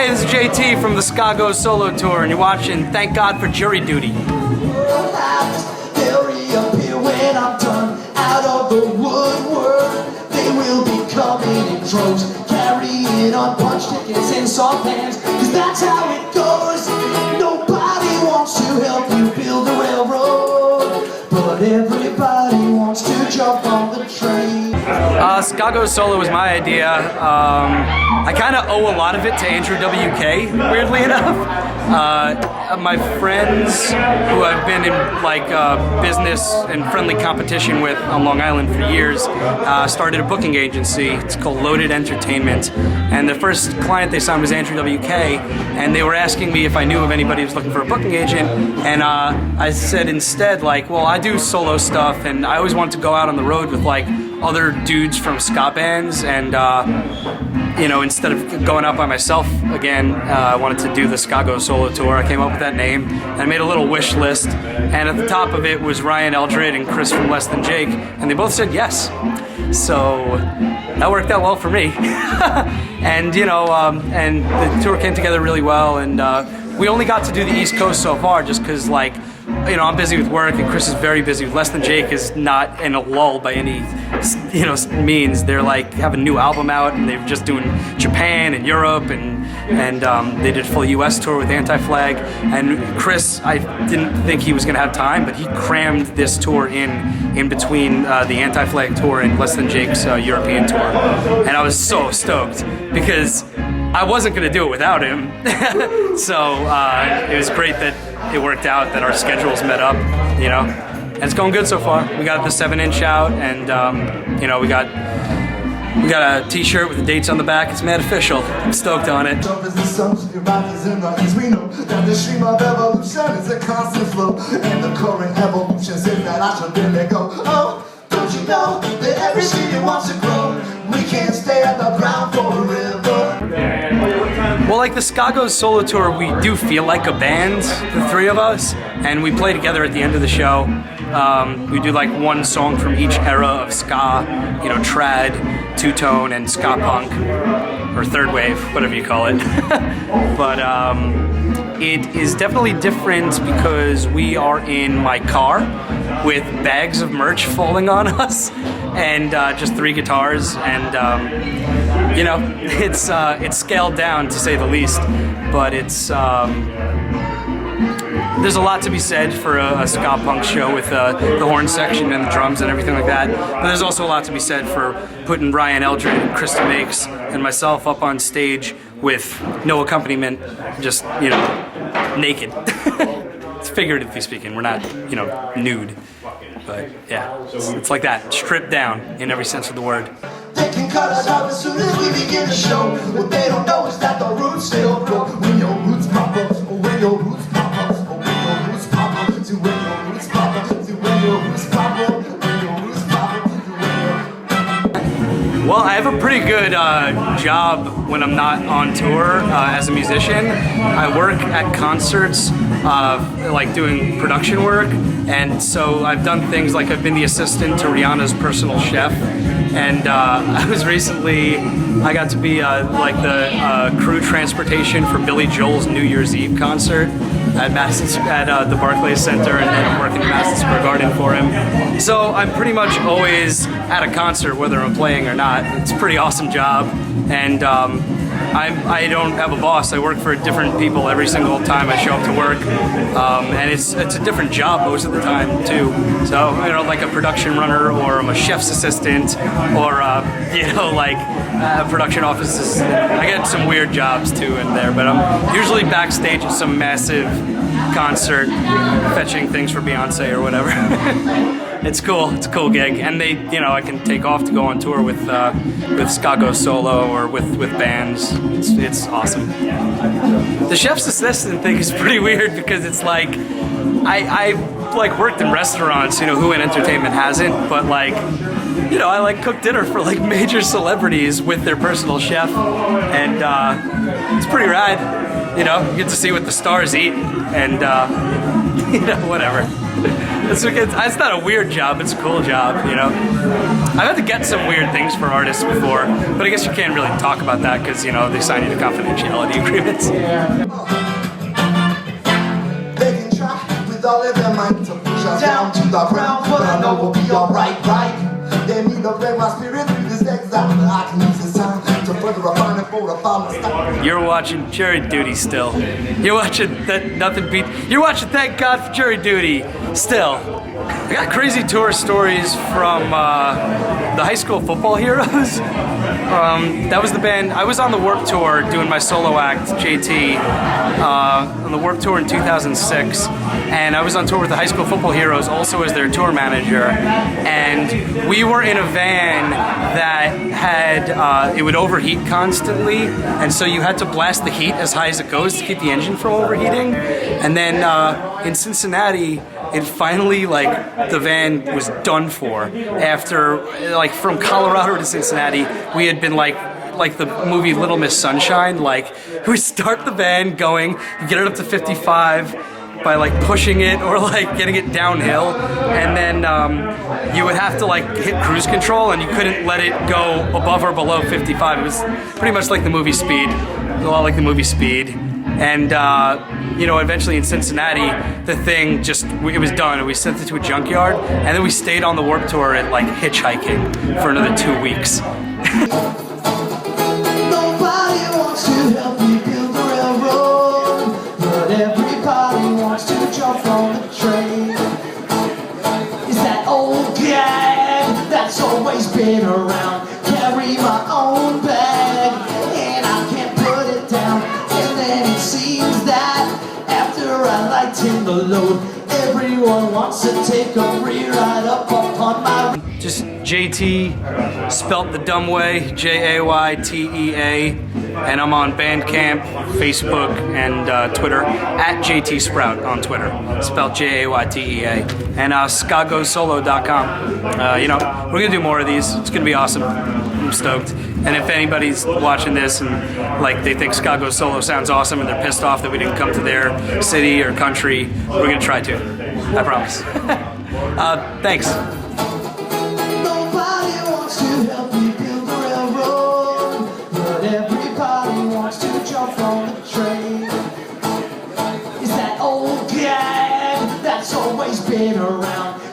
Hey, this is JT from the Kodos solo tour, and you're watching Thank God for Jury Duty. They'll reappear when I'm done out of the woodwork. They will be coming in droves, carrying on punch tickets and soft pans, cause that's how it goes. Nobody wants to help you build a railroad, but everybody wants to jump on the train. Kodos solo was my idea. I kind of owe a lot of it to Andrew WK, weirdly enough. My friends who I've been in like business and friendly competition with on Long Island for years started a booking agency. It's called Loaded Entertainment, and the first client they signed was Andrew WK, and they were asking me if I knew of anybody who was looking for a booking agent, and I said instead, like, well, I do solo stuff, and I always wanted to go out on the road with like other dudes from ska bands, and you know, instead of going out by myself again, I wanted to do the Kodos solo tour. I came up with that name, and I made a little wish list, and at the top of it was Ryan Eldred and Chris from Less Than Jake, and they both said yes. So that worked out well for me. And you know, and the tour came together really well, and we only got to do the East Coast so far just because, like, you know, I'm busy with work and Chris is very busy. Less Than Jake is not in a lull by any, you know, means. They're like have a new album out, and they're just doing Japan and Europe, and they did a full US tour with Anti-Flag. And Chris, I didn't think he was gonna have time, but he crammed this tour in between the Anti-Flag tour and Less Than Jake's European tour. And I was so stoked because I wasn't gonna do it without him. So it was great that it worked out, that our schedules met up, you know, and it's going good so far. We got the 7-inch out, and you know, we got a t-shirt with the dates on the back. It's mad official. I'm stoked on it. We know that the stream of evolution is a constant flow, and the current evolution says that I should let go. Oh, don't you know that every city wants to grow? We can't stay at the ground forever. Well, like the Kodos solo tour, we do feel like a band, the three of us, and we play together at the end of the show. We do like one song from each era of ska, you know, trad, two-tone, and ska punk, or third wave, whatever you call it. But it is definitely different because we are in my car with bags of merch falling on us, and just 3 guitars, and you know, it's scaled down to say the least, but it's there's a lot to be said for a ska punk show with the horn section and the drums and everything like that, but there's also a lot to be said for putting Ryan Eldred and Krista Makes and myself up on stage with no accompaniment, just, you know, naked. Figuratively speaking, we're not, you know, nude, but yeah, it's like that, stripped down in every sense of the word. They can cut us off as soon as we begin to show. What they don't know is that the roots still grow. When your roots pop up, or when your roots pop up, or when your roots pop up, to when your roots pop up, to when your roots pop up, when your roots pop up, to when your... Well, I have a pretty good job when I'm not on tour as a musician. I work at concerts, like doing production work, and so I've done things like I've been the assistant to Rihanna's personal chef, and I was recently, I got to be like the crew transportation for Billy Joel's New Year's Eve concert at the Barclays Center, and then I'm working in Madison Square Garden for him. So I'm pretty much always at a concert, whether I'm playing or not. It's a pretty awesome job, and I don't have a boss. I work for different people every single time I show up to work, and it's a different job most of the time too. So, you know, like a production runner, or I'm a chef's assistant, or you know, like a production office assistant. I get some weird jobs too in there, but I'm usually backstage at some massive concert, fetching things for Beyonce or whatever. It's cool. It's a cool gig, and they, you know, I can take off to go on tour with Kodos solo or with bands. It's awesome. The chef's assistant thing is pretty weird because it's like I like worked in restaurants, you know, who in entertainment hasn't, but like, you know, I like cook dinner for like major celebrities with their personal chef, and it's pretty rad. You know, you get to see what the stars eat, and you know, whatever. It's not a weird job, it's a cool job, you know? I've had to get some weird things for artists before, but I guess you can't really talk about that because, you know, they sign you to confidentiality agreements. They can try with all of their might to push us down to the ground, but I know we'll be alright, right? They need to break my spirit through this exile, but I can use this time to further refine it for the final stop. You're watching Jury Duty still. You're watching You're watching Thank God for Jury Duty still. I got crazy tour stories from the high school football heroes. That was the band. I was on the Warped Tour doing my solo act, JT, on the Warped Tour in 2006, and I was on tour with the high school football heroes, also as their tour manager. And we were in a van that had it would overheat constantly, and so you had to blast the heat as high as it goes to keep the engine from overheating. And then in Cincinnati, it finally, like, the van was done for after, like, from Colorado to Cincinnati, we had been like the movie Little Miss Sunshine, like, we start the van going, you get it up to 55 by, like, pushing it or, like, getting it downhill, and then you would have to, like, hit cruise control, and you couldn't let it go above or below 55. It was pretty much like the movie Speed, a lot like the movie Speed. And, you know, eventually in Cincinnati, the thing it was done, and we sent it to a junkyard, and then we stayed on the Warped Tour at, like, hitchhiking for another 2 weeks. Nobody wants to help you build the railroad, but everybody wants to jump on the train. It's that old guy that's always been around, carry my own bag, and I can't put it down. And then it seems that after I lighten the load, everyone wants to take a free ride up on my... Just JT, spelt the dumb way, Jaytea, and I'm on Bandcamp, Facebook, and Twitter, at JT Sprout on Twitter, spelled Jaytea, and skagosolo.com. You know, we're gonna do more of these. It's gonna be awesome. I'm stoked. And if anybody's watching this and, like, they think Ska Goes Solo sounds awesome and they're pissed off that we didn't come to their city or country, we're gonna try to. I promise. Thanks. Nobody wants to help you build the railroad, but everybody wants to jump on the train. It's that old guy that's always been around,